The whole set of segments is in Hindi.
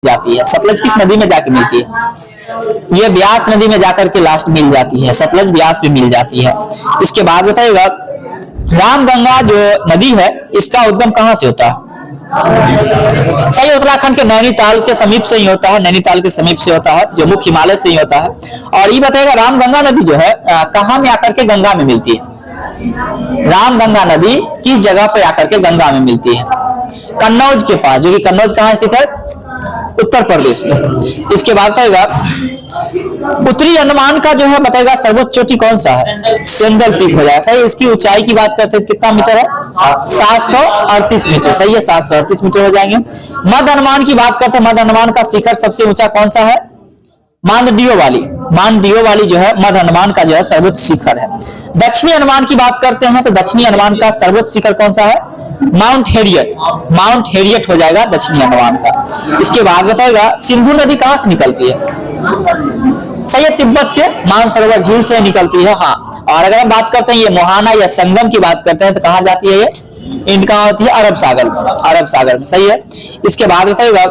जाती है। सतलज किस नदी में जाके मिलती है? ये ब्यास नदी में जाकर के लास्ट मिल जाती है, सतलज ब्यास में मिल जाती है। इसके बाद बताइएगा रामगंगा जो नदी है इसका उद्गम कहां से होता है? सही, उत्तराखंड के नैनीताल के समीप से ही होता है, नैनीताल के समीप से होता है, जो मुख्य हिमालय से ही होता है। और ये बताइएगा रामगंगा नदी जो है कहां में आकर के गंगा में मिलती है? रामगंगा नदी किस जगह पे आकर के गंगा में मिलती है? कन्नौज के पास, जो कि कन्नौज कहां स्थित है? उत्तर प्रदेश में। इसके बाद बताएगा उत्तरी अंडमान का जो है बताएगा सर्वोच्च चोटी कौन सा है? सेंट्रल पीक हो जाएगा। सही, इसकी ऊंचाई की बात करते हैं कितना मीटर है? 738 मीटर। सही है, 738 मीटर हो जाएंगे। मध्य अंडमान की बात करते हैं, मध्य अंडमान का शिखर सबसे ऊंचा कौन सा है? मानडियो वाली जो है मध्य अंडमान का जो है सर्वोच्च शिखर है। दक्षिणी अंडमान की बात करते हैं तो दक्षिणी अंडमान का सर्वोच्च शिखर कौन सा है? माउंट हेरियट हो जाएगा दक्षिणी अंडमान का। इसके बाद बताएगा सिंधु नदी कहां से निकलती है? सही है, तिब्बत के मानसरोवर झील से निकलती है। हाँ, और अगर हम बात करते हैं ये मोहाना या संगम की बात करते हैं तो कहां जाती है ये? इनका होती है अरब सागर में। सही है। इसके बाद बताइएगा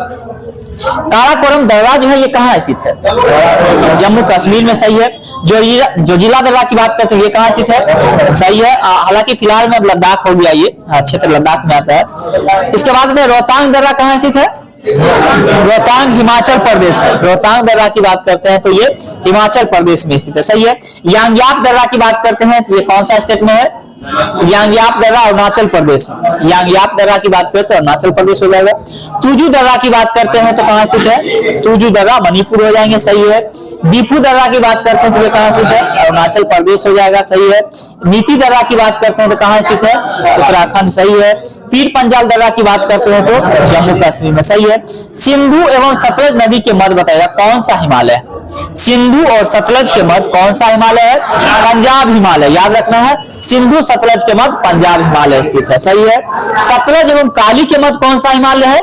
काराकोरम दर्रा जो है ये कहाँ स्थित है? जम्मू कश्मीर में। सही है। जो जिला दर्रा की बात करते हैं ये कहाँ स्थित है? सही है। हालांकि फिलहाल में लद्दाख हो गया, ये क्षेत्र लद्दाख में आता है। इसके बाद रोहतांग दर्रा कहाँ स्थित है? रोहतांग हिमाचल प्रदेश में। रोहतांग दर्रा की बात करते हैं तो ये हिमाचल प्रदेश में स्थित है। सही है। यांग्याप दर्रा की बात करते हैं तो ये कौन सा स्टेट में है? यांग्याप दर्रा अरुणाचल प्रदेश में। यांग्याप दर्रा की बात करें तो अरुणाचल प्रदेश हो जाएगा। तुजू दर्रा की बात करते हैं तो कहां स्थित है? तुजू दर्रा मणिपुर हो जाएंगे। सही है। दीफू दर्रा की बात करते हैं तो ये कहां स्थित है? अरुणाचल प्रदेश हो जाएगा। सही है। नीति दर्रा की बात करते हैं तो कहां स्थित है? उत्तराखंड। सही है। पीर पंजाल दर्रा की बात करते हैं तो जम्मू कश्मीर में। सही है। सिंधु एवं सतलज नदी के मध्य बताएगा कौन सा हिमालय है? सिंधु और सतलज के मध्य कौन सा हिमालय है? पंजाब हिमालय। याद रखना है, सिंधु सतलज के मध्य पंजाब हिमालय स्थित है। सही है। सतलज एवं काली के मध्य कौन सा हिमालय है?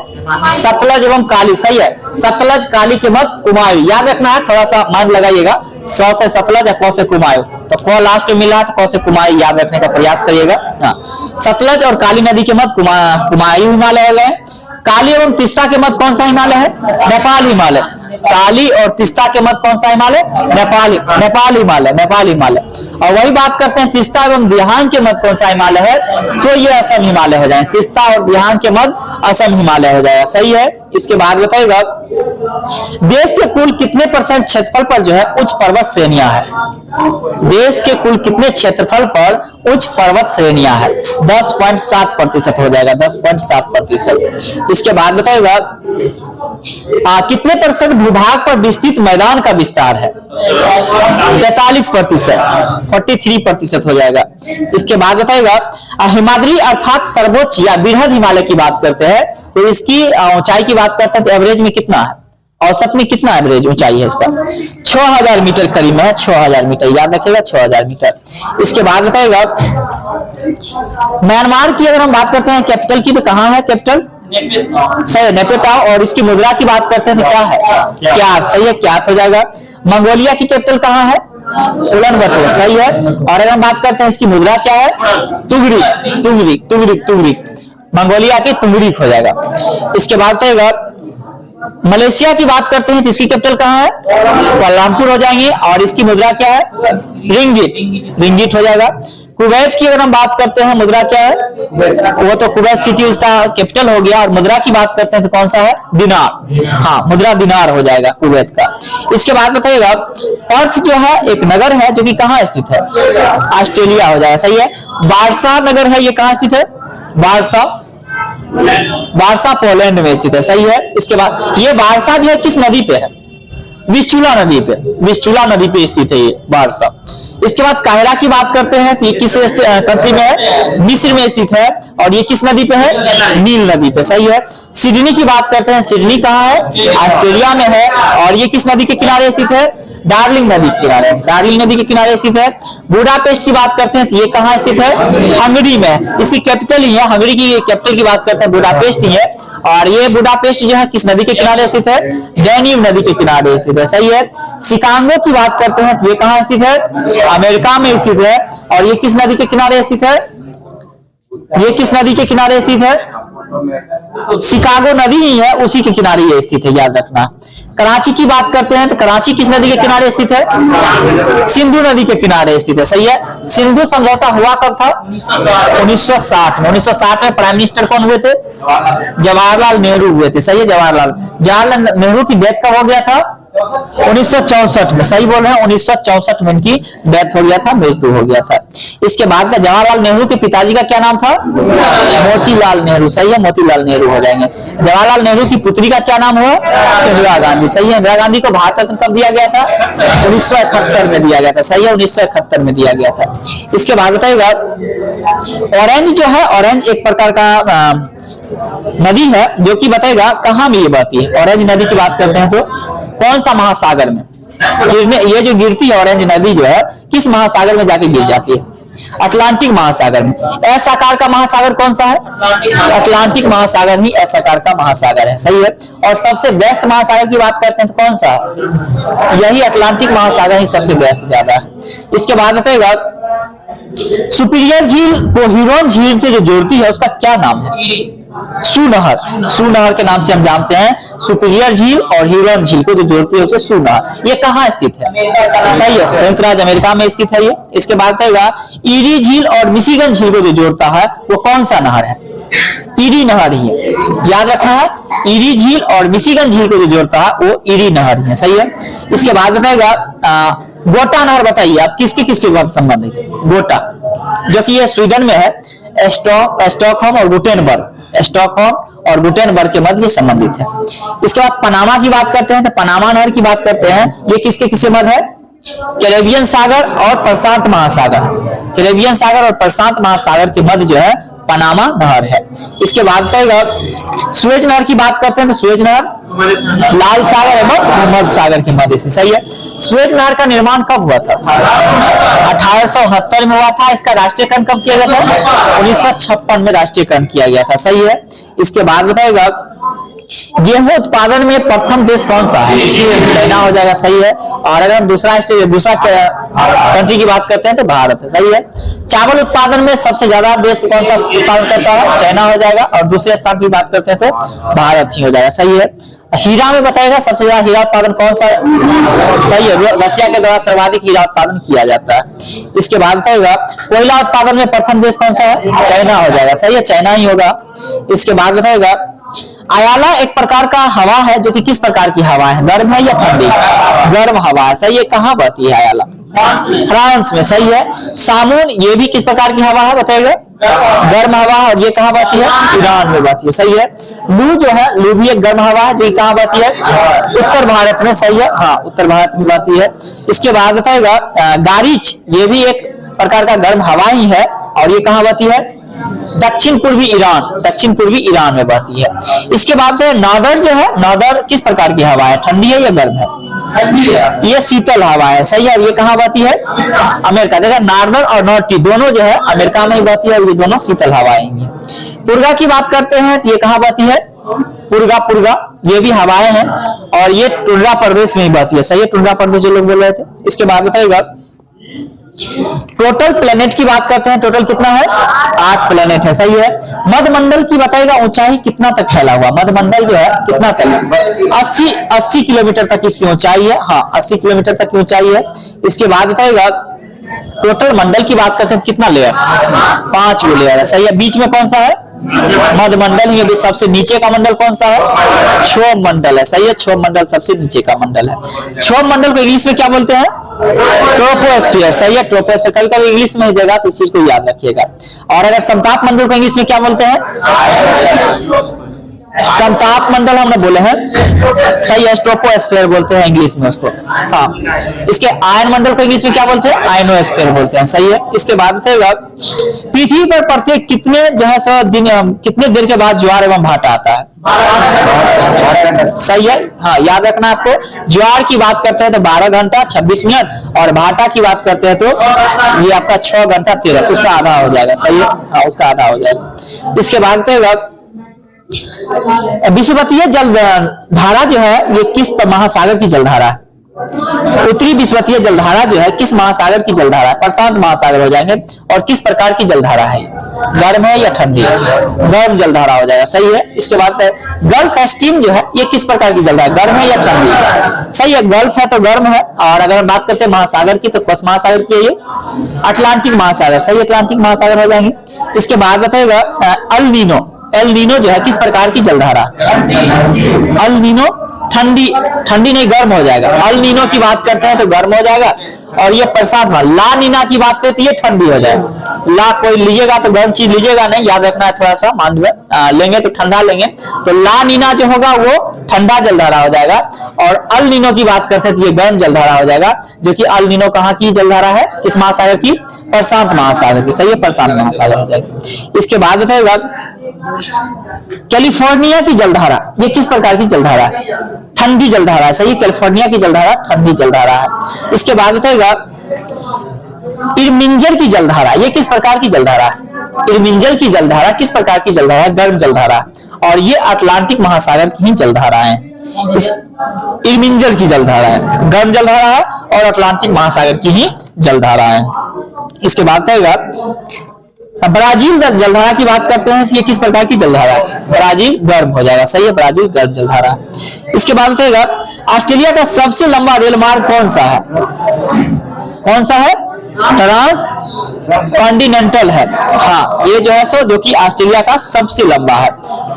सतलज एवं काली। सही है। सतलज काली के मध्य कुमायूं। याद रखना है, थोड़ा सा माइंड लगाइएगा। स से सतलज या क से कुमायूं, तो क लास्ट में मिला तो क से कुमायूं याद रखने का प्रयास करिएगा। हाँ, सतलज और काली नदी के मध्य कुमायूं हिमालय हो गए। काली एवं तीस्ता के मध्य कौन सा हिमालय है? नेपाल हिमालय। काली और तीस्ता के मध्य कौन सा हिमालय? नेपाल हिमालय। और वही बात करते हैं तीस्ता एवं बिहान के मध्य कौन सा हिमालय है? तो ये असम हिमालय हो जाएगा। तीस्ता और बिहान के मध्य असम हिमालय हो जाएगा। सही है। इसके बाद बताइएगा देश के कुल कितने % क्षेत्रफल पर जो है उच्च पर्वत श्रेणियां है? देश के कुल कितने क्षेत्रफल पर उच्च पर्वत श्रेणियां है? 10.7% हो जाएगा। 10.7%। इसके बाद बताइएगा कितने % भूभाग पर विस्तृत मैदान का विस्तार है? 43%, 43% हो जाएगा। इसके बाद बताइएगा हिमाद्री अर्थात सर्वोच्च या वृहद हिमालय की बात करते हैं तो इसकी ऊंचाई की बात करते हैं तो एवरेज में कितना है? औसत में कितना एवरेज ऊंचाई है इसका? 6000 मीटर करीब में है। 6000 मीटर याद रखिएगा, 6000 मीटर। इसके बाद बताइएगा म्यांमार की अगर हम बात करते हैं कैपिटल की तो कहाँ है कैपिटल? सही, नेपेटाओ। और इसकी मुद्रा की बात करते हैं तो क्या है? क्या। सही है, क्या हो जाएगा। मंगोलिया की कैपिटल कहाँ है? उलन बटोर। सही है। और अगर हम बात करते हैं इसकी मुद्रा क्या है? तुगरिक। मंगोलिया की तुगरिक हो जाएगा। इसके बाद बताइएगा मलेशिया की बात करते हैं तो इसकी कैपिटल कहाँ है? कुआलालंपुर हो जाएंगे। और इसकी मुद्रा क्या है? रिंगिट हो जाएगा। कुवैत की अगर हम बात करते हैं मुद्रा क्या है? वो तो कुवैत सिटी उसका कैपिटल हो गया। और मुद्रा की बात करते हैं तो कौन सा है? दिनार। हाँ, मुद्रा दिनार हो जाएगा कुवैत का। इसके बाद बताइएगा पर्थ जो है एक नगर है जो कि कहाँ स्थित है? ऑस्ट्रेलिया हो जाएगा। सही है। वारसा नगर है, ये कहाँ स्थित है? वारसा पोलैंड में स्थित है। सही है। इसके बाद ये वारसा जो है किस नदी पे है? विस्चुला नदी पे स्थित है ये वारसा। इसके बाद काहिरा की बात करते हैं तो ये किस कंट्री में है? मिस्र में स्थित है। और ये किस नदी पे है? नील नदी पे। सही है। सिडनी की बात करते हैं, सिडनी कहाँ है? ऑस्ट्रेलिया में है। और ये किस नदी के किनारे स्थित है? डार्लिंग नदी के किनारे स्थित है। बुडापेस्ट की बात करते हैं तो ये कहाँ स्थित है? हंगरी में। इसकी कैपिटल ही है, हंगरी की कैपिटल की बात करते हैं बुडापेस्ट ही है। और ये बुडापेस्ट जो है किस नदी के किनारे स्थित है? डैन्यूब नदी के किनारे स्थित है। सही है। शिकागो की बात करते हैं तो ये कहाँ स्थित है? अमेरिका में स्थित है। और ये किस नदी के किनारे स्थित है? शिकागो नदी ही है, उसी के किनारे ये स्थित है, याद रखना। कराची की बात करते हैं तो कराची किस नदी के किनारे स्थित है? सिंधु नदी के किनारे स्थित है, सही है। सिंधु समझौता हुआ कब था? 1960 में। 1960 में प्राइम मिनिस्टर कौन हुए थे? जवाहरलाल नेहरू हुए थे, सही है। जवाहरलाल नेहरू की डेथ कब हो गया था? 1964 में, सही बोल रहे हैं। 1964 में इनकी डेथ हो गया था, मृत्यु हो गया था। इसके बाद का जवाहरलाल नेहरू के पिताजी का क्या नाम था? मोतीलाल नेहरू, सही है। मोतीलाल नेहरू हो जाएंगे। जवाहरलाल नेहरू की पुत्री का क्या नाम हुआ? इंदिरा गांधी, सही है। इंदिरा गांधी को भारत रत्न कब दिया गया था? 1971 में दिया गया था, सही है। 1971 में दिया गया था। इसके बाद बताइएगा, ऑरेंज जो है, ऑरेंज एक प्रकार का नदी है जो कि बताएगा कहाँ में ये बहती है। ऑरेंज नदी की बात करते हैं तो कौन सा महासागर में ये जो गिरती है ऑरेंज नदी जो है, किस महासागर में जाके गिर जाती है? अटलांटिक महासागर में। एस आकार का महासागर कौन सा है? अटलांटिक महासागर ही एस आकार का महासागर है, सही है। और सबसे व्यस्त महासागर की बात करते हैं तो कौन सा है? यही अटलांटिक महासागर ही सबसे व्यस्त ज्यादा है। इसके बाद बताएगा, सुपीरियर झील को ह्यूरॉन झील से जो जोड़ती है उसका क्या नाम है? सूनहर। सूनहर के नाम से हम जानते हैं सुपीरियर झील और ह्यूरॉन झील को जो जोड़ती है उसे सूनहर। ये कहाँ स्थित है? सही है, संयुक्त राज्य अमेरिका में स्थित है ये। इसके बाद कहेगा, ईरी झील और मिशिगन झील को जो जोड़ता है वो कौन सा नहर है? ईरी नहर ही है, याद रखना है। ईरी झील और मिशिगन झील को जो जोड़ता है वो ईरी नहर ही है, सही है। इसके बाद बताएगा, गोटा नहर बताइए आप किसके किसके बाद संबंधित है? गोटा, जो कि ये स्वीडन में है। स्टॉकहोम और गुटेनबर्ग, स्टॉकहोम और गुटेनबर्ग के मध्य संबंधित है। इसके बाद पनामा की बात करते हैं तो पनामा नहर की बात करते हैं, ये किसके किसके मध्य है? कैरेबियन सागर और प्रशांत महासागर। कैरेबियन सागर और प्रशांत महासागर के मध्य जो है पनामा नहर है। इसके बाद सुएज नहर की बात करते हैं तो सुएज नहर लाल सागर एवं भूमध्य सागर के मध्य से, सही है। सुएज नहर का निर्माण कब हुआ था? 1869 में हुआ था। इसका राष्ट्रीयकरण कब किया गया था? 1956 में राष्ट्रीयकरण किया गया था, सही है। इसके बाद बताएगा, गेहूं उत्पादन में प्रथम देश कौन सा है? चाइना हो जाएगा, सही है। और अगर हम दूसरा कंट्री की बात करते हैं तो भारत है, सही है। चावल उत्पादन में सबसे ज्यादा देश कौन सा उत्पादन करता है? चाइना हो जाएगा। और दूसरे स्थान की बात करते हैं तो भारत ही हो जाएगा, सही है। हीरा में बताएगा सबसे ज्यादा हीरा उत्पादन कौन सा है? सही है, रशिया के द्वारा सर्वाधिक हीरा उत्पादन किया जाता है। इसके बाद बताएगा, कोयला उत्पादन में प्रथम देश कौन सा है? चाइना हो जाएगा, सही है, चाइना ही होगा। इसके बाद बताएगा, अयाला एक प्रकार का हवा है जो कि किस प्रकार की हवा है? गर्म है या ठंडी? गर्म हवा है, सही है। कहाँ बहती है अयाला? फ्रांस में, सही है। सामून ये भी किस प्रकार की हवा है बताइएगा? गर्म हवा, और ये कहाँ बहती है? ईरान में बहती है, सही है। लू जो है, लू भी एक गर्म हवा है जो कहाँ बहती है? उत्तर भारत में, सही है। हाँ, उत्तर भारत में बहती है। इसके बाद बताएगा, गारिच ये भी एक प्रकार का गर्म हवा ही है, और ये कहाँ बहती है? दक्षिण पूर्वी ईरान में बहती है। इसके बाद नादर जो है, नादर किस प्रकार की हवा है? ठंडी है या गर्म है? ठंडी है, ये शीतल हवा है, सही है। ये कहाँ बहती है? अमेरिका। देखा, नार्दर और नॉर्थ दोनों जो है अमेरिका में ही बहती है, और ये दोनों शीतल हवाएं हैं। पुर्गा की बात करते हैं, ये कहाँ बहती है? पुर्गा ये भी हवाएं हैं, और ये टुंड्रा प्रदेश में ही बहती है, सही है। टुंड्रा प्रदेश जो लोग बोल रहे थे। इसके बाद बताइएगा, टोटल प्लेनेट की बात करते हैं, टोटल कितना है? 8 प्लेनेट है, सही है। मध्यमंडल की बताएगा ऊंचाई कितना तक फैला हुआ? मध्यमंडल जो है कितना तक? 80 किलोमीटर तक इसकी ऊंचाई है। हाँ, 80 किलोमीटर तक की ऊंचाई है। इसके बाद बताएगा, टोटल मंडल की बात करते हैं कितना लेयर? 5 लेयर है, सही है। बीच में कौन सा है? मध्यमंडल। ये भी सबसे नीचे का मंडल कौन सा है? क्षोभ मंडल है, सही है। क्षोभ मंडल सबसे नीचे का मंडल है। क्षोभ मंडल को इंग्लिश में क्या बोलते हैं? ट्रोपोस्फीयर, सही है। ट्रोपोस्फीयर कभी कभी इंग्लिश में ही देगा तो इस चीज को याद रखिएगा। और अगर समताप मंडल को इंग्लिश में क्या बोलते हैं? समताप मंडल हमने बोले हैं, सही है। ट्रोपोस्फीयर बोलते हैं इंग्लिश में उसको। हाँ, इसके आयन मंडल को इंग्लिश में क्या बोलते हैं? आयनोस्फीयर बोलते हैं, सही है। इसके बाद बताइएगा, पृथ्वी पर प्रत्येक कितने जो है कितने देर के बाद ज्वार एवं भाटा आता है? सही है। हाँ, याद रखना आपको। ज्वार की बात करते हैं तो 12 घंटा 26 मिनट, और भाटा की बात करते हैं तो ये आपका 6 घंटा 13, उसका आधा हो जाएगा, सही है। हाँ, उसका आधा हो जाएगा। इसके बाद बताइएगा, विषुवतीय जल धारा जो है ये किस महासागर की जलधारा है? उत्तरी विषुवतीय जलधारा जो है किस महासागर की जलधारा है? प्रशांत महासागर हो जाएंगे। और किस प्रकार की जलधारा है? गर्म है या ठंडी? गर्म जलधारा हो जाएगा, सही है। इसके बाद गल्फ स्ट्रीम जो है ये किस प्रकार की जलधारा, गर्म है या ठंडी? सही है, गल्फ है तो गर्म है। और अगर बात करते हैं महासागर की तो कौन महासागर की है ये? अटलांटिक महासागर, सही, अटलांटिक महासागर हो जाएंगे। इसके बाद बताएगा अल नीनो। एल नीनो जो है किस प्रकार की जलधारा? अल नीनो ठंडी नहीं, गर्म हो जाएगा। अल नीनो की बात करते हैं तो गर्म हो जाएगा। और ये प्रशांत में ला नीना की बात करते हैं, ये ठंडी हो जाएगा। ला कोई लीजिएगा तो गर्म चीज लीजिएगा नहीं, याद रखना है थोड़ा सा, मान लेंगे तो ठंडा लेंगे। तो ला नीना जो होगा वो ठंडा जलधारा हो जाएगा। और अल नीनो की बात करते हैं तो ये गर्म जलधारा हो जाएगा, जो कि अल नीनो कहाँ की जलधारा है? किस महासागर की? प्रशांत महासागर की, सही है, प्रशांत महासागर हो जाएगा। इसके बाद बताएगा कैलिफोर्निया की जलधारा, ये किस प्रकार की जलधारा है? ठंडी जलधारा है, सही, कैलिफोर्निया की जलधारा ठंडी जलधारा है। इसके बाद बताएगा इरमिंजर की जलधारा, ये किस प्रकार की जलधारा है? इरमिंजर की जलधारा किस प्रकार की जलधारा है? गर्म जलधारा। और ये अटलांटिक महासागर की ही जलधारा है। इरमिंजर की जलधारा है, गर्म जलधारा है और अटलांटिक महासागर की ही जलधारा है। इसके बाद बताएगा ब्राजील जलधारा की बात करते हैं, ये किस प्रकार की जलधारा है? ब्राजील गर्म हो जाएगा, सही है, ब्राजील गर्म जलधारा। इसके बाद बताएगा ऑस्ट्रेलिया का सबसे लंबा रेल मार्ग कौन सा है? कौन सा है? ट्रांस कॉन्टिनेंटल है, हाँ, ये जो है सो जो कि ऑस्ट्रेलिया का सबसे लंबा है।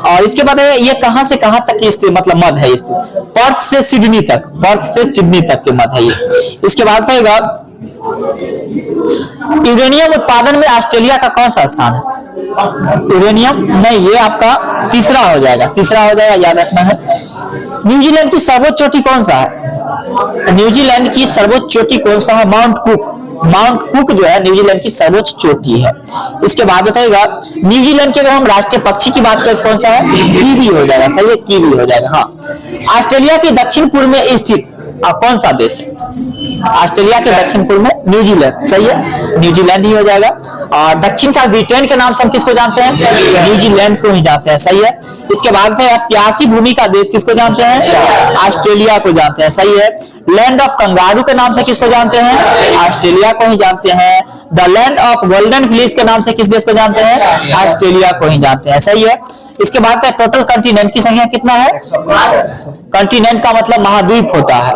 और इसके बाद ये कहां से कहां तक की स्थिति, मतलब मध्य है स्थिति? पर्थ से सिडनी तक, पर्थ से सिडनी तक के मध्य है ये। इसके बाद बताएगा यूरेनियम उत्पादन में ऑस्ट्रेलिया का कौन सा स्थान है? यूरेनियम नहीं, ये आपका तीसरा हो जाएगा, तीसरा हो जाएगा, याद रखना है। न्यूजीलैंड की सर्वोच्च चोटी कौन सा है? न्यूजीलैंड की सर्वोच्च चोटी कौन सा है? Mount cook. माउंट कुक जो है न्यूजीलैंड की सर्वोच्च चोटी है। इसके बाद बताएगा न्यूजीलैंड के अगर हम राष्ट्रीय पक्षी की बात करें कौन सा है? कीवी हो जाएगा, सही है, कीवी हो जाएगा। हाँ, ऑस्ट्रेलिया के दक्षिण पूर्व में स्थित कौन सा देश है? ऑस्ट्रेलिया के दक्षिण पूर्व में न्यूजीलैंड, सही है, न्यूजीलैंड ही हो जाएगा। और दक्षिण का ब्रिटेन के नाम से हम किसको जानते हैं? न्यूजीलैंड को ही जानते हैं, सही है। इसके बाद है प्यासी भूमि का देश किसको जानते हैं? ऑस्ट्रेलिया को जानते हैं, सही है। लैंड ऑफ कंगारू के नाम से किसको जानते हैं? ऑस्ट्रेलिया को ही जानते हैं। The land of golden Phyllis के नाम से किस देश को जानते हैं? ऑस्ट्रेलिया को ही जानते हैं, सही है। इसके बाद टोटल कंटिनेंट की संख्या कितना है? कंटिनेंट का मतलब महाद्वीप होता है,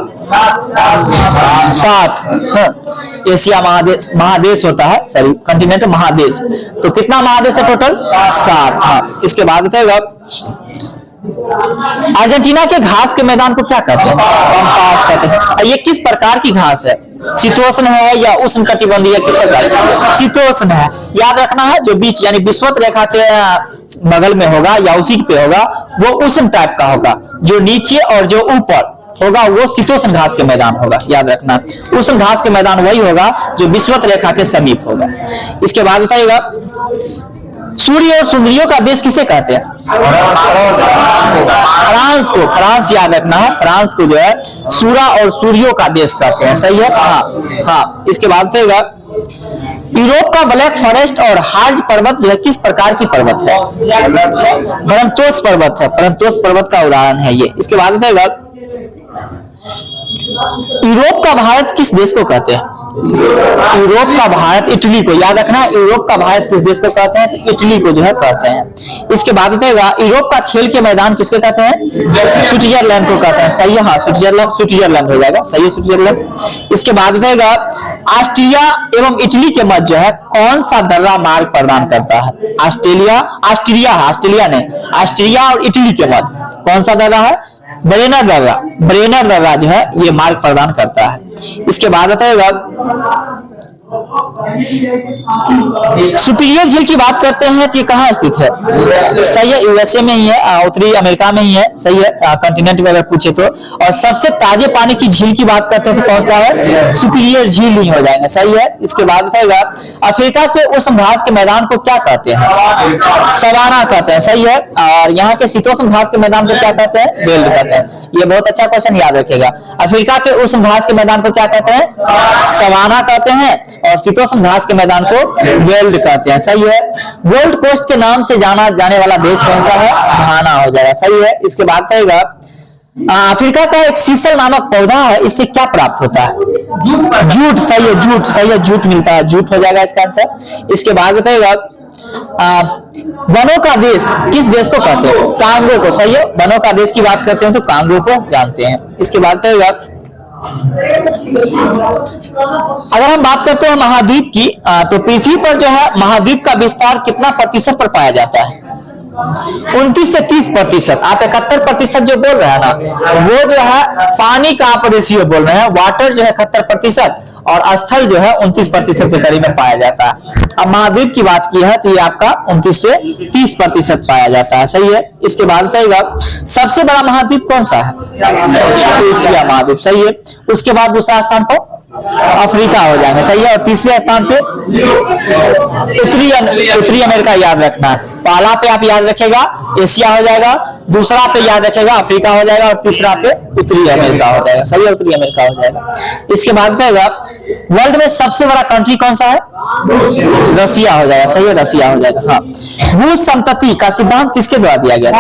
7। एशिया महादेश होता है, सॉरी, कंटिनेंट महादेश। तो कितना महादेश है टोटल? 7। हाँ, इसके बाद बताएगा अर्जेंटीना के घास के मैदान को क्या कहते हैं? पंपास कहते हैं। ये किस प्रकार की घास है? शीतोष्ण है या उष्ण कटिबंधीय, किस प्रकार? शीतोष्ण है, याद रखना है। जो बीच यानी विषुवत रेखा के बगल में होगा या उसी पे होगा वो उष्ण टाइप का होगा, जो नीचे और जो ऊपर होगा वो शीतोष्ण घास के मैदान होगा, याद रखना। उष्ण घास के मैदान वही होगा जो विषुवत रेखा के समीप होगा। इसके बाद बताइएगा सूर्य और सुंदरियों का देश किसे कहते हैं? फ्रांस को, फ्रांस याद रखना है, फ्रांस को जो है सूर्य और सूर्यों का देश कहते हैं, सही है। हाँ, इसके बाद बताइएगा यूरोप का ब्लैक फॉरेस्ट और हार्ज पर्वत जो है किस प्रकार की पर्वत है? ब्रह्मोस पर्वत है, ब्रह्मोस पर्वत का उदाहरण है ये। इसके बाद बताइएगा यूरोप का भारत किस देश को कहते हैं? यूरोप का भारत इटली को, याद रखना। यूरोप का भारत किस देश को कहते हैं? तो इटली को जो है कहते हैं। इसके बाद बताएगा यूरोप का खेल के मैदान किसके कहते हैं? स्विट्जरलैंड को कहते हैं, सही है। हाँ, स्विट्जरलैंड हो जाएगा, सही है, स्विट्जरलैंड। इसके बाद बताएगा ऑस्ट्रिया एवं इटली के मध्य जो है कौन सा दर्रा मार्ग प्रदान करता है? ऑस्ट्रिया नहीं, ऑस्ट्रिया और इटली के मध्य कौन सा दर्रा है? ब्रेनर दर्रा जो है ये मार्ग प्रदान करता है। इसके बाद बताएगा सुपीरियर झील की बात करते हैं तो ये कहाँ स्थित है? सही है, यूएसए में ही है, उत्तरी अमेरिका में ही है, सही है, कंटिनेंट में अगर पूछे तो। और सबसे ताजे पानी की झील की बात करते हैं तो कौन सा है? सुपीरियर झील ही हो जाएगा, सही है। इसके बाद बताएगा अफ्रीका के उष्ण घास के मैदान को क्या कहते हैं? सवाना कहते हैं, सही है। और यहाँ के शीतोष्ण घास के मैदान को क्या कहते हैं? बेल्ट कहते हैं। ये बहुत अच्छा क्वेश्चन, याद रखिएगा। अफ्रीका के उष्ण घास के मैदान को क्या कहते हैं? सवाना कहते हैं। और शीतोष्ण घास के मैदान को वेल्ड कहते हैं, सही है। गोल्ड कोस्ट के नाम से जाना जाने वाला देश कौन सा है? घाना हो जाएगा, सही है। इसके बाद कहेगा अफ्रीका का एक सीसल नामक पौधा है, इससे क्या प्राप्त होता है? जूट। सही है, जूट सही है, जूट मिलता है, जूट हो जाएगा इसका आंसर। इसके बाद बताइएगा वनों का देश किस देश को कहते हैं? कांगो को। सही है, वनों का देश की बात करते हैं तो कांगो को जानते हैं। इसके बाद बताइएगा अगर हम बात करते हैं महाद्वीप की, तो पृथ्वी पर जो है महाद्वीप का विस्तार कितना प्रतिशत पर पाया जाता है? 29 से 30%। आप 71% जो बोल रहे हैं ना, वो जो है पानी का आप रेशियो बोल रहे हैं। वाटर जो है 71% और स्थल जो है 29% के करीब में पाया जाता है। अब महाद्वीप की बात की है तो ये आपका 29 से 30% पाया जाता है। सही है। इसके बाद बताइएगा सबसे बड़ा महाद्वीप कौन सा है? एशिया महाद्वीप। सही है। उसके बाद दूसरा स्थान पर अफ्रीका हो जाएगा। सही है। और तीसरे स्थान पे उत्तरी अमेरिका याद रखना है। पहला पे आप याद रखेगा एशिया हो जाएगा, दूसरा पे याद रखेगा अफ्रीका हो जाएगा और तीसरा पे उत्तरी अमेरिका हो जाएगा। सही है, उत्तरी अमेरिका हो जाएगा। इसके बाद बताएगा वर्ल्ड में सबसे बड़ा कंट्री कौन सा है? रसिया हो जाएगा। सही है, रसिया हो जाएगा। हाँ, भू संतति का सिद्धांत किसके द्वारा दिया गया?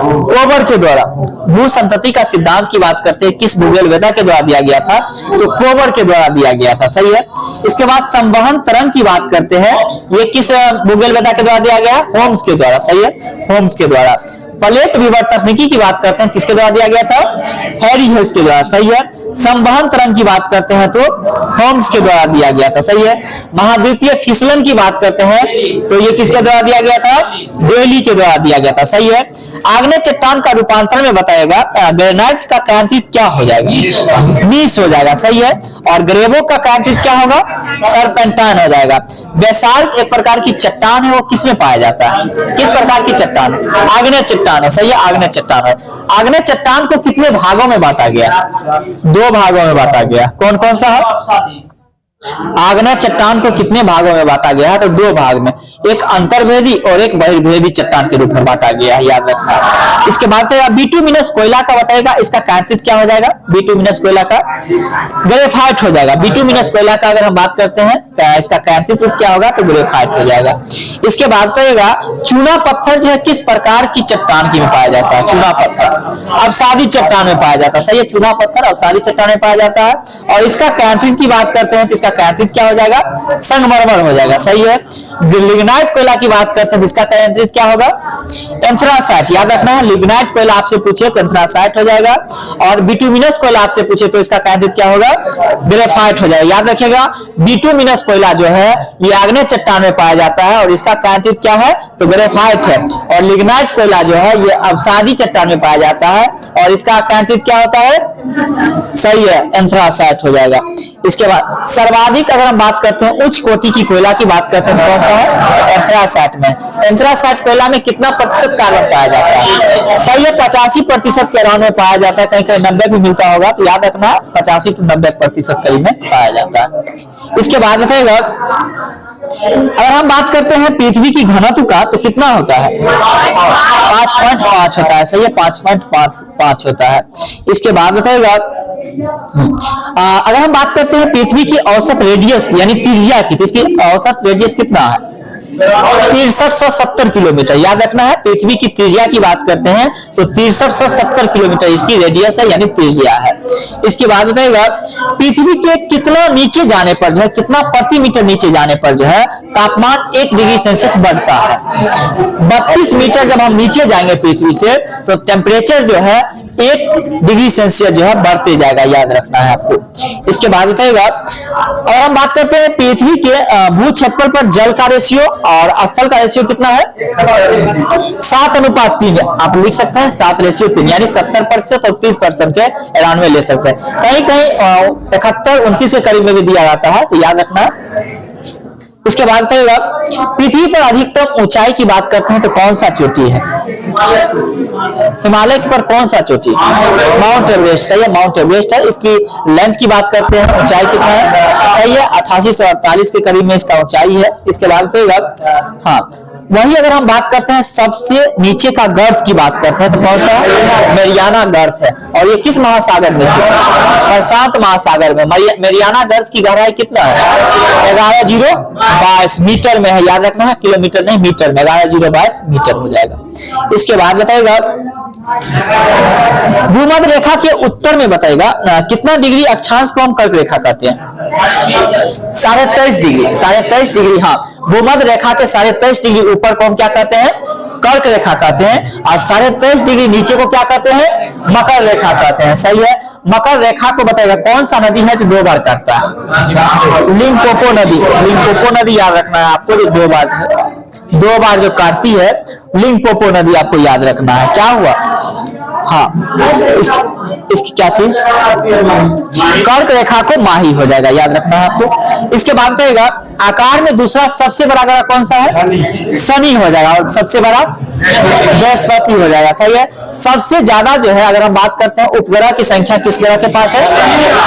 कोबर के द्वारा। भू संतति का सिद्धांत की बात करते हैं किस भूगोल वेदा के द्वारा दिया गया था? तो कोबर के द्वारा दिया गया था। सही है। इसके बाद संवहन तरंग की बात करते हैं, ये किस भूगोल वेदा के द्वारा दिया गया? होम्स के द्वारा। सही है, होम्स के द्वारा। प्लेट विवर्तनिकी की बात करते हैं किसके द्वारा दिया गया था? हैरी हेल्स के द्वारा। सही है। संवहन तरंग की बात करते हैं तो होम्स के द्वारा दिया गया था। सही है। महाद्वीपीय फिसलन की बात करते हैं तो ये किसके द्वारा दिया गया था? बेली के द्वारा दिया गया था। सही है। आग्नेय चट्टान का रूपांतरण में बताएगा ग्रेनाइट का कांतित क्या हो जाएगा? नीस हो जाएगा। सही है। और ग्रेवो का कांतित क्या होगा? सर्पेंटाइन हो जाएगा। बेसाल्ट एक प्रकार की चट्टान है, वो किसमें पाया जाता है? किस प्रकार की चट्टान है? आग्नेय चट्टान है। सही है, आग्नेय चट्टान है। आग्नेय चट्टान को कितने भागों में बांटा गया? 2 भागों में बांटा गया। कौन कौन सा है? आग्नेय चट्टान को कितने भागों में बांटा गया है? तो 2 भाग में, एक अंतर्भेदी और एक बहिर्भेदी चट्टान के रूप में बांटा गया है, याद रखना। इसके बाद बिटुमिनस कोयला का बताएगा, इसका कांतित क्या हो जाएगा? बिटुमिनस कोयला का ग्रेफाइट हो जाएगा। बिटुमिनस कोयला का अगर हम बात करते हैं इसका कांतित रूप क्या होगा? तो ग्रेफाइट हो जाएगा। इसके बाद बताएगा चूना पत्थर जो है किस प्रकार की चट्टान की में पाया जाता है? चूना पत्थर अवसादी चट्टान में पाया जाता है। सही है, चूना पत्थर अवसादी चट्टान में पाया जाता है। और इसका कांतित की बात करते हैं तो इसका कांतित क्या हो जाएगा? संगमरमर हो जाएगा। सही है। लिग्नाइट कोयला की बात करते हैं इसका कांतित क्या होगा? एंथ्रासाइट। याद रखना है, लिग्नाइट कोयला आपसे पूछे तो एंथ्रासाइट हो जाएगा और बिटुमिनस कोयला आपसे पूछे तो इसका कांतित क्या होगा? ग्रेफाइट हो जाएगा। याद रखिएगा बिटुमिनस कोयला जो है ये आग्नेय चट्टान में पाया जाता है और इसका कांतित क्या है? तो ग्रेफाइट है। और लिग्नाइट कोयला जो है ये अवसादी चट्टान में पाया जाता है और इसका कांतित क्या होता है? सही है, एंथ्रासाइट हो जाएगा। इसके बाद सर्वाधिक अगर हम बात करते हैं उच्च कोटि की कोयला की बात करते हैं कौन सा है? एंथ्रासाइट में। एंथ्रासाइट कोयला में कितना प्रतिशत कार्बन पाया जाता है? सही है, 85% के अराउंड में पाया जाता है। कहीं कहीं 90 भी मिलता होगा, तो याद रखना 85 से 90% करीब में पाया जाता है। इसके बाद बताएगा अगर हम बात करते हैं पृथ्वी की घनत्व का तो कितना होता है? 5.5 होता है। सही है, 5.5 होता है। इसके बाद बताएगा अगर हम बात करते हैं पृथ्वी की औसत रेडियस यानी त्रिज्या की, तो इसकी औसत रेडियस कितना है? 6370 किलोमीटर। याद रखना है, पृथ्वी की त्रिज्या की बात करते हैं तो 6370 किलोमीटर इसकी रेडियस है यानी त्रिज्या है। इसके बाद बताएगा पृथ्वी के कितना नीचे जाने पर जो है, कितना प्रति मीटर नीचे जाने पर जो है तापमान 1 डिग्री सेल्सियस बढ़ता है? 32 मीटर जब हम नीचे जाएंगे पृथ्वी से तो टेम्परेचर जो है 1 डिग्री सेल्सियस जो है बढ़ते जाएगा। याद रखना है आपको। इसके बाद बताएगा और हम बात करते हैं पृथ्वी के भू क्षेत्रफल पर जल का रेशियो और स्थल का रेशियो कितना है? 7:3। आप लिख सकते हैं 7:3 यानी 70% और 30% के अराउंड में ले सकते हैं। कहीं कहीं 71-29 के करीब में भी दिया जाता है, तो याद रखना। इसके बाद बताइएगा पृथ्वी पर अधिकतम ऊंचाई की बात करते हैं तो कौन सा चोटी है? हिमालय पर कौन सा चोटी? Mount Everest. सही है, माउंट एवरेस्ट है। इसकी लेंथ की बात करते हैं, ऊंचाई कितना है? सही है, 8848 के करीब में इसका ऊंचाई है। इसके बाद बताइएगा हाँ वही अगर हम बात करते हैं सबसे नीचे का गर्त की बात करते हैं तो कौन सा है? मेरियाना गर्त है। और ये किस महासागर में स्थित है? प्रशांत महासागर में। मेरियाना गर्त की गहराई कितना है? 11,022 मीटर में है। याद रखना है, किलोमीटर नहीं मीटर में। 11,022 मीटर हो जाएगा। इसके बाद बताएगा भूमध्य रेखा के उत्तर में बताएगा कितना डिग्री अक्षांश को हम कर्क रेखा कहते हैं? 23.5 डिग्री। 23.5 डिग्री, हाँ, भूमध्य रेखा के 23.5 डिग्री ऊपर को हम क्या कहते हैं? कर्क रेखा कहते हैं। और 23.5 डिग्री नीचे को क्या कहते हैं? मकर रेखा कहते हैं। सही है। मकर रेखा को बताएगा कौन सा नदी है जो 2 बार काटता है? लिम्पोपो नदी। लिम्पोपो नदी याद रखना है आपको, जो 2 बार जो काटती है, लिम्पोपो नदी आपको याद रखना है। क्या हुआ? हाँ, इसकी क्या थी? कर्क रेखा को माही हो जाएगा, याद रखना है आपको। इसके बाद बताएगा आकार में दूसरा सबसे बड़ा ग्रह कौन सा है? शनि हो जाएगा। और सबसे बड़ा बृहस्पति हो जाएगा। सही है। सबसे ज्यादा जो है अगर हम बात करते हैं उपग्रह की संख्या किस ग्रह के पास है?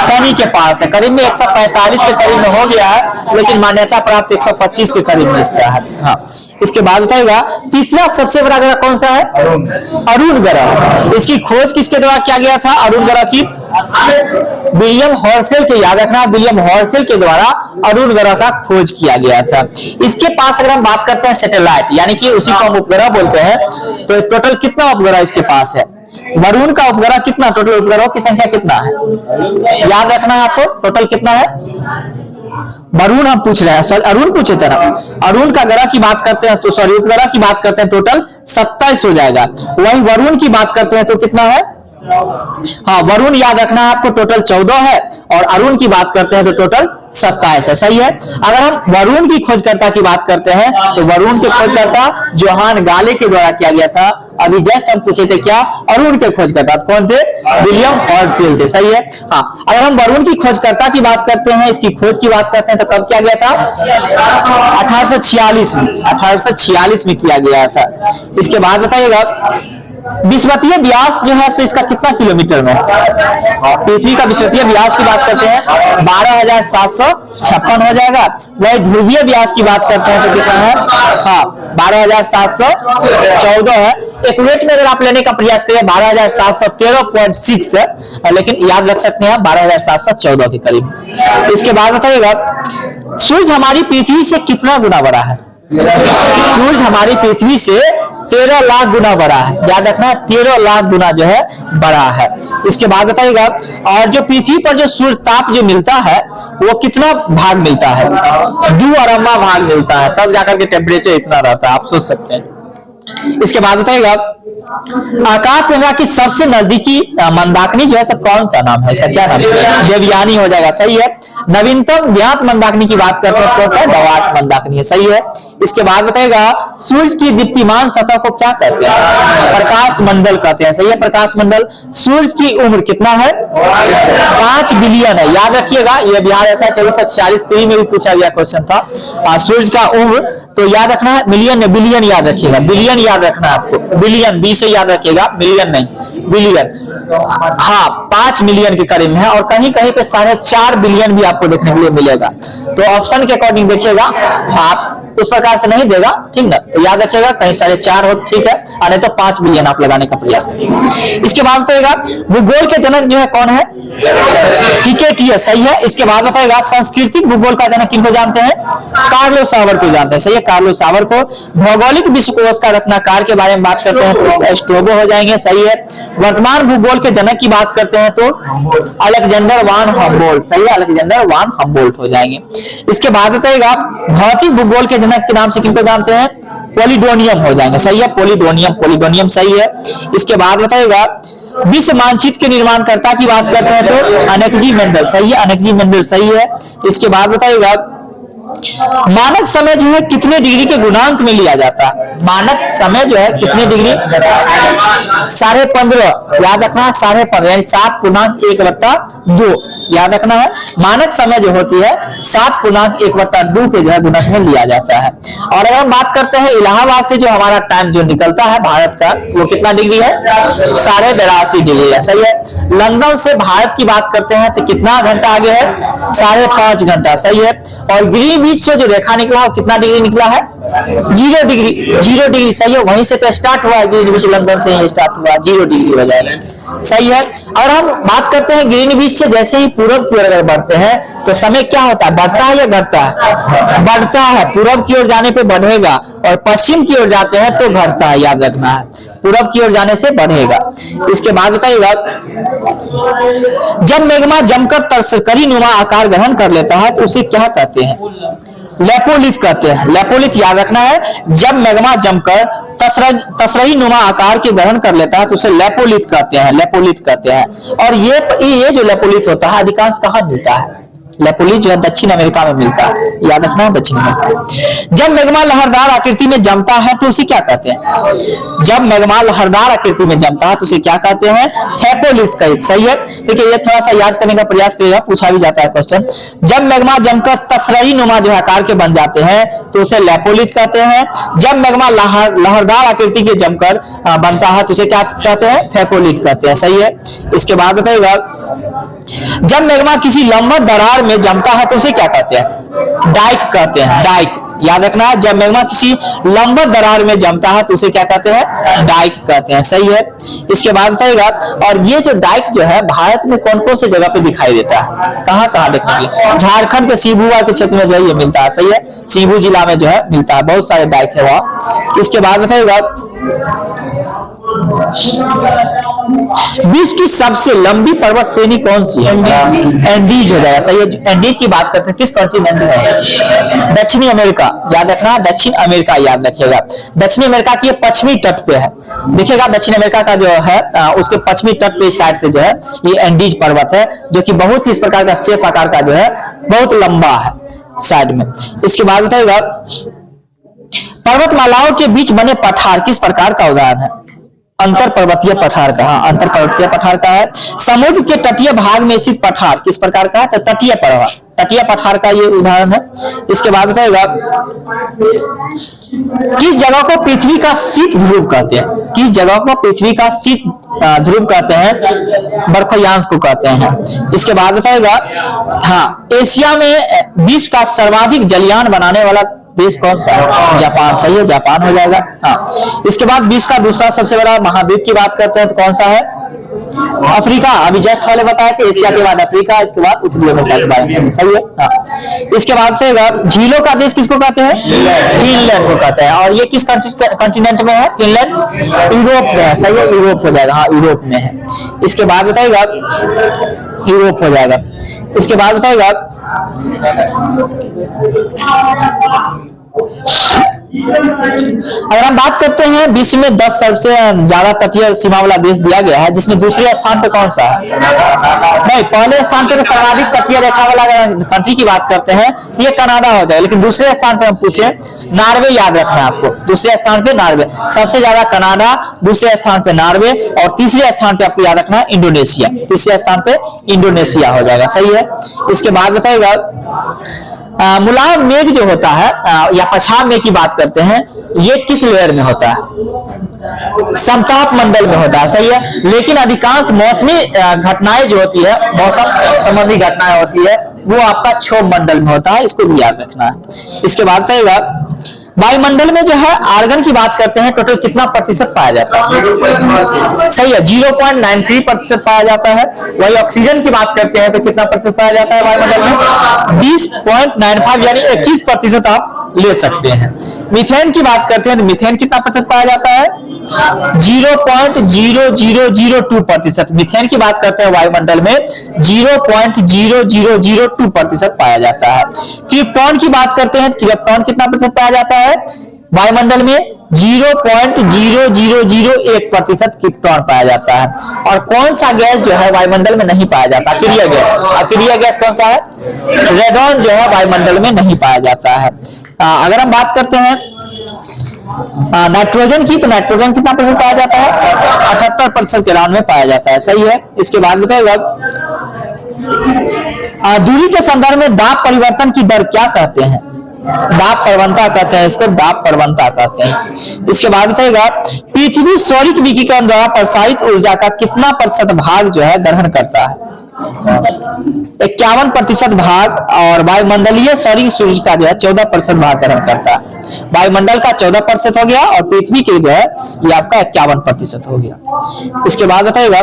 शनि के पास है। करीब में 145 के करीब में हो गया है, लेकिन मान्यता प्राप्त 125 के करीब में इसका है। हाँ, इसके बाद बताएगा तीसरा सबसे बड़ा ग्रह कौन सा है? अरुण ग्रह। इसकी खोज किसके द्वारा किया गया था? अरुण ग्रह की विलियम हर्शेल के, याद रखना, विलियम हर्शेल के द्वारा अरुण ग्रह का खोज किया गया था। इसके पास अगर हम बात करते हैं सैटेलाइट, यानी कि उसी को हम उपग्रह बोलते हैं, तो टोटल कितना उपग्रह इसके पास है? वरुण का उपग्रह कितना? टोटल उपग्रहों की संख्या कितना है? याद रखना है आपको, टोटल कितना है? वरुण हम पूछ रहे हैं, अरुण पूछे थे ना। अरुण का ग्रह की बात करते हैं तो सॉरी उपग्रह की बात करते हैं टोटल 27 हो जाएगा। वहीं वरुण की बात करते हैं तो कितना है? हाँ, वरुण याद रखना है आपको, टोटल 14 है, और अरुण की बात करते हैं तो टोटल 27 है। सही है। अगर हम वरुण की खोजकर्ता की बात करते हैं तो वरुण के खोजकर्ता जोहान गाले के द्वारा किया गया था। अभी जस्ट हम पूछे थे क्या? अरुण के खोजकर्ता कौन थे? विलियम हर्शेल थे। सही है। हाँ, अगर हम वरुण की खोजकर्ता की बात करते हैं, इसकी खोज की बात करते हैं तो कब किया गया था? 1846 में। 1846 में किया गया था। इसके बाद बताइएगा विषुवतीय व्यास जो है सो इसका कितना किलोमीटर में? पृथ्वी का विषुवतीय व्यास की बात करते हैं 12,756 हो जाएगा। वही ध्रुवीय व्यास की बात करते हैं तो कितना है? हाँ, 12,714 है। एक्यूरेट में अगर आप लेने का प्रयास करें 12,713.6 है, लेकिन याद रख सकते हैं 12,714 के करीब। इसके बाद बताइएगा सूरज हमारी पृथ्वी से कितना गुना बड़ा है? सूरज हमारी पृथ्वी से 13 लाख गुना बड़ा है। याद रखना, 13 लाख गुना जो है बड़ा है। इसके बाद बताइएगा और जो पृथ्वी पर जो सूर्य ताप जो मिलता है वो कितना भाग मिलता है? 2 अरबवां भाग मिलता है, तब जाकर के टेम्परेचर इतना रहता है, आप सोच सकते हैं। इसके बाद बताइएगा आकाश गंगा की सबसे नजदीकी मंदाकिनी जो है सब कौन सा नाम है? इसका क्या नाम है? देवयानी हो जाएगा। सही है। नवीनतम ज्ञात मंदाकिनी की बात करते हैं कौन सा? डवार्फ मंदाकिनी है। सही है। इसके बाद बताएगा सूर्य की दीप्तिमान सतह को क्या कहते हैं? प्रकाश मंडल कहते हैं। सही है, प्रकाश मंडल। सूर्य की उम्र कितना है? 5 बिलियन है। याद रखिएगा, यह बिहार ऐसा 1446 पीढ़ी में भी पूछा गया क्वेश्चन था। सूर्य का उम्र तो याद रखना है, मिलियन में बिलियन याद रखिएगा, बिलियन याद रखना है आपको, बिलियन बी से याद रखिएगा, मिलियन नहीं बिलियन। हाँ, 5 मिलियन के करीब है, और कहीं कहीं पे 4.5 बिलियन भी आपको देखने के लिए मिलेगा। तो ऑप्शन के अकॉर्डिंग देखिएगा, आप उस प्रकार से नहीं देगा, ठीक ना, तो याद रखिएगा कहीं 4.5 हो, ठीक है, और नहीं तो 5 बिलियन आप लगाने का प्रयास करिएगा। इसके बाद बताएगा भूगोल के जनक जो है कौन है? हिकेटियस। सही है। इसके बाद बताएगा सांस्कृतिक भूगोल का जनक किनको जानते हैं? कार्लो सावर को जानते हैं। सही है, कार्लो सावर को। भौगोलिक विश्वकोश का रचनाकार के बारे में बात करते हैं तो स्ट्रैबो हो जाएंगे। सही है। वर्तमान भूगोल के जनक की बात करते हैं तो अलेक्जेंडर वान हम्बोल्ट। सही है, अलेक्जेंडर वान हम्बोल्ट हो जाएंगे। इसके बाद बताएगा भौतिक भूगोल के जनक के नाम से किनको जानते हैं? पोलिडोनियम हो जाएंगे। सही है, पोलिडोनियम सही है। इसके बाद बताएगा विश्व मानचित्र के निर्माणकर्ता की बात करते हैं तो अनेकजी मेंडल। सही है, अनेकजी मेंडल सही है। इसके बाद बताइएगा मानक समय जो है कितने डिग्री के गुणांक में लिया जाता है? मानक समय जो है कितने डिग्री? 15.5। याद रखना है 15.5 यानी 7.1/2 याद रखना है। मानक समय जो होती है 7.1/2 के जो है गुणक में लिया जाता है। और अगर हम बात करते हैं इलाहाबाद से जो हमारा टाइम जो निकलता है भारत का, वो कितना डिग्री है? 82.5 डिग्री है। सही है। लंदन से भारत की बात करते हैं तो कितना घंटा आगे है? 5.5 घंटा। सही है। और ग्रीन बीच से जो रेखा निकला है कितना डिग्री निकला है? 0 डिग्री। 0 डिग्री सही है, वहीं से तो स्टार्ट हुआ है, ग्रीनविच लंदन से ही स्टार्ट हुआ, 0 डिग्री हो जाएगा। सही है। और हम बात करते हैं ग्रीनविच से जैसे ही पूरब की ओर अगर बढ़ते हैं तो समय क्या होता है, बढ़ता है या घटता है? बढ़ता है। पूरब की ओर जाने पे बढ़ेगा और पश्चिम की ओर जाते हैं तो घटता है, याद रखना है। पूरब की ओर जाने से बढ़ेगा। इसके बाद बताइएगा, जब मैग्मा जमकर तरकरी नुमा आकार ग्रहण कर लेता है तो उसे क्या कहते हैं? लेपोलिथ कहते हैं। लेपोलिथ याद रखना है, जब मैग्मा जमकर तसरही नुमा आकार के ग्रहण कर लेता है तो उसे लेपोलिथ कहते हैं। लेपोलिथ कहते हैं। और ये जो लेपोलिथ होता है अधिकांश कहाँ मिलता है? लेपोलिथ जो है दक्षिण अमेरिका में मिलता है, याद रखना है, दक्षिण अमेरिका। जब मैग्मा लहरदार आकृति में जमता है तो उसे क्या कहते हैं? जब मैग्मा लहरदार आकृति में जमता है तो उसे क्या कहते हैं? फेकोलिथ कहते हैं। सही है। देखिए ये थोड़ा सा याद करने का प्रयास करिएगा, पूछा भी जाता है क्वेश्चन। जब मैग्मा जमकर तसरही नुमा जो आकार के बन जाते हैं तो उसे लेपोलिथ कहते हैं। जब मैग्मा लहरदार आकृति के जमकर बनता है तो उसे क्या कहते हैं? फेकोलिथ कहते हैं। सही है। इसके बाद बताइएगा, जब मैग्मा किसी लंबवत दरार में जमता है तो उसे क्या कहते हैं? डाइक कहते हैं। डाइक याद रखना है, जब मैग्मा किसी लंबवत दरार में जमता है तो उसे क्या कहते हैं? डाइक कहते हैं। सही है। इसके बाद बताइएगा, और ये जो डाइक जो है भारत में कौन कौन से जगह पे दिखाई देता है? कहाँ कहाँ देखने के लिए? झारखंड के सिबुआ के क्षेत्र में जो है ये मिलता है। सही है। सिबू जिला में जो है मिलता है, बहुत सारे डाइक है वहां। इसके बाद बताइएगा, विश्व की सबसे लंबी पर्वत श्रेणी कौन सी है? एंडीज हो जाएगा। सही है। एंडीज की बात करते हैं, किस कॉन्टिनेंट में? दक्षिणी अमेरिका। याद रखना, दक्षिण अमेरिका याद रखिएगा। दक्षिणी अमेरिका की पश्चिमी तट पे है। देखिएगा दक्षिण अमेरिका का जो है उसके पश्चिमी तट पे इस साइड से जो है ये एंडीज पर्वत है, जो कि बहुत ही इस प्रकार का शेफ आकार का जो है बहुत लंबा है साइड में। इसके बाद बताइएगा, पर्वतमालाओं के बीच बने पठार किस प्रकार का उदाहरण है? अंतर पर्वतीय पठार का। हाँ, अंतर पर्वतीय पठार का है। समुद्र के तटीय भाग में स्थित पठार किस प्रकार का है? तो तटीय पर्वत, तटीय पठार का ये उदाहरण है। इसके बाद बताइएगा, किस जगह को पृथ्वी का शीत ध्रुव कहते हैं? किस जगह को पृथ्वी का शीत ध्रुव कहते हैं? बर्फयांश को कहते हैं। इसके बाद बताइएगा, हाँ, एशिया में विश्व का सर्वाधिक जलयान बनाने वाला देश कौन सा है? जापान। सही है, जापान हो जाएगा। हाँ। इसके बाद विश्व का दूसरा सबसे बड़ा महाद्वीप की बात करते हैं तो कौन सा है? अफ्रीका। अभी जस्ट पहले बताया कि एशिया के बाद अफ्रीका, इसके बाद उत्तरी अमेरिका के बारे में। सही है। हाँ। इसके बाद झीलों का देश किसको कहते हैं? फिनलैंड को कहते हैं। और ये किस कॉन्टिनेंट में है? फिनलैंड यूरोप में है। सही है, यूरोप हो जाएगा। हाँ, यूरोप में है। इसके बाद बताइएगा, यूरोप हो जाएगा। इसके बाद बताइएगा, अगर हम बात करते हैं विश्व में 10 सबसे ज्यादा तटीय सीमा वाला देश दिया गया है, जिसमें दूसरे स्थान पे कौन सा है? नहीं, पहले स्थान पे तो सर्वाधिक तटीय रेखा वाला कंट्री की बात करते हैं ये कनाडा हो जाए, लेकिन दूसरे स्थान पे हम पूछे नॉर्वे, याद रखना है आपको। दूसरे स्थान पे नॉर्वे, सबसे ज्यादा कनाडा, दूसरे स्थान पे नॉर्वे और तीसरे स्थान पे आपको याद रखना है इंडोनेशिया। तीसरे स्थान पे इंडोनेशिया हो जाएगा। सही है। इसके बाद बताइएगा, मुलायम मेघ जो होता है या पछाड़ मेघ की बात करते हैं, ये किस लेयर में होता है? समताप मंडल में होता है। सही है। लेकिन अधिकांश मौसमी घटनाएं जो होती है, मौसम संबंधी घटनाएं होती है, वो आपका क्षोभ मंडल में होता है, इसको भी याद रखना है। इसके बाद कहेगा, वायुमंडल में जो है आर्गन की बात करते हैं, टोटल कितना प्रतिशत पाया जाता है? सही है, 0.93% पाया जाता है। वही ऑक्सीजन की बात करते हैं तो कितना प्रतिशत पाया जाता है वायुमंडल में? 20.95 यानी 21% आप ले सकते हैं। मीथेन की बात करते हैं तो मीथेन कितना प्रतिशत पाया जाता है? 0.0002%। मीथेन की बात करते हैं वायुमंडल में 0.0002% पाया जाता है। क्रिप्टॉन की बात करते हैं, क्रिप्टॉन कितना प्रतिशत पाया जाता है वायुमंडल में? 0.0001% क्रिप्टॉन पाया जाता है। और कौन सा गैस जो है वायुमंडल में नहीं पाया जाता? अक्रिय गैस। अक्रिय गैस कौन सा है? रेडॉन जो है वायुमंडल में नहीं पाया जाता है। अगर हम बात करते हैं नाइट्रोजन की, तो नाइट्रोजन कितना प्रतिशत पाया जाता है? 78% के राउंड में पाया जाता है। सही है। इसके बाद बताइएगा, दूरी के संदर्भ में दाब परिवर्तन की दर क्या कहते हैं? दाब प्रवणता कहते हैं, इसको दाब प्रवणता कहते हैं। इसके बाद बताइएगा पृथ्वी सौरिक विकिरण द्वारा प्रसारित ऊर्जा का कितना प्रतिशत भाग जो है ग्रहण करता है? 51% भाग, और वायुमंडलीय सौरिक सूर्य का जो है 14% भाग ग्रहण करता है। वायुमंडल का 14% हो गया और पृथ्वी के जो है ये आपका 51% हो गया। इसके बाद बताइएगा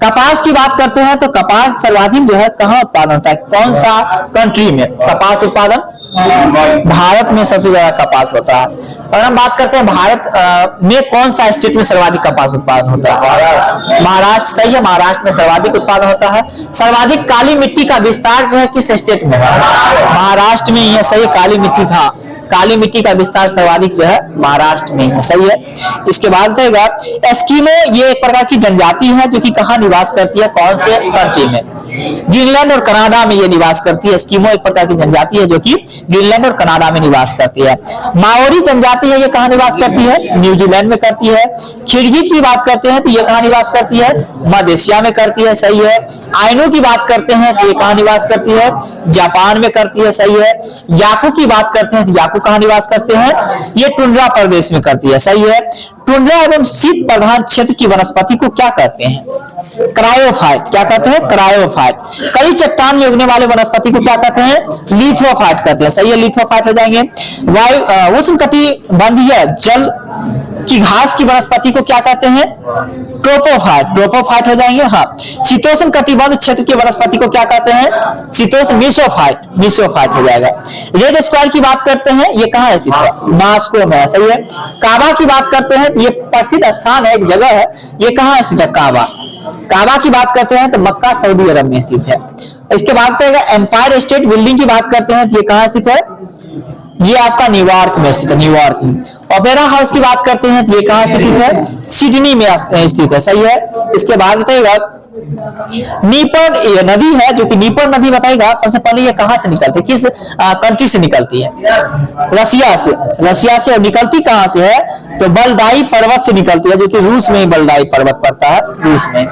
कपास की बात करते हैं तो कपास सर्वाधिक जो है कहाँ उत्पादन होता है, कौन सा कंट्री में कपास उत्पादन? भारत में सबसे ज्यादा कपास होता है। और हम बात करते हैं भारत में कौन सा स्टेट में सर्वाधिक कपास उत्पादन होता है? महाराष्ट्र। सही है, महाराष्ट्र में सर्वाधिक उत्पादन होता है। सर्वाधिक काली मिट्टी का विस्तार जो है किस स्टेट में है? महाराष्ट्र में। यह सही, काली मिट्टी का काली मिट्टी का विस्तार सर्वाधिक जो है महाराष्ट्र में है। सही है। इसके बाद बताइएगा एस्किमो ये एक प्रकार की जनजाति है जो कि कहाँ निवास करती है, कौन से कंट्री में? ग्रीनलैंड और कनाडा में ये निवास करती है। एस्किमो एक प्रकार की जनजाति है जो कि ग्रीनलैंड और कनाडा में निवास करती है। माओरी जनजाति है, ये कहाँ निवास करती है? न्यूजीलैंड में करती है। किर्गिज की बात करते हैं तो ये कहाँ निवास करती है? मध्य एशिया में करती है। सही है। आइनू की बात करते हैं तो ये कहाँ निवास करती है? जापान में करती है। सही है। याकू की बात करते हैं तो याकू कहाँ निवास करते हैं? ये टुंड्रा प्रदेश में करती है। सही है। टुंड्रा एवं शीत प्रधान क्षेत्र की वनस्पति को क्या कहते हैं? क्रायोफाइट। क्या कहते हैं? क्रायोफाइट। कई चट्टान में उगने वाले वनस्पति को क्या कहते हैं? लिथोफाइट कहते हैं। सही है, लिथोफाइट हो जाएंगे। वायु उष्णकटिबंधीय जल की घास की वनस्पति को क्या कहते हैं? ट्रोपोफाइट। ट्रोपोफाइट हो जाएंगे। हाँ। शीतोष्ण कटिबंध क्षेत्र की वनस्पति को क्या कहते हैं? शीतोष्ण मीसोफाइट। मीसोफाइट हो जाएगा। रेड स्क्वायर की बात करते हैं, ये कहाँ स्थित है? मॉस्को में। सही है। काबा की बात करते हैं तो ये प्रसिद्ध स्थान है, एक जगह है, ये कहाँ स्थित है? काबा। काबा की बात करते हैं तो मक्का सऊदी अरब में स्थित है। इसके बाद एम्पायर स्टेट बिल्डिंग की बात करते हैं तो ये कहाँ स्थित है? ये आपका न्यूयॉर्क में स्थित है। न्यूयॉर्क में। ओपेरा हाउस की बात करते हैं तो ये कहाँ स्थित है? सिडनी में स्थित है। सही है। इसके बाद बताइएगा नीपर नदी है जो कि नीपर नदी बताएगा सबसे पहले ये कहां से निकलती है, किस कंट्री से निकलती है? रसिया से। रसिया से। और निकलती कहां से है? तो बलदाई पर्वत से निकलती है जो कि रूस में बलदाई पर्वत पड़ता है, रूस में।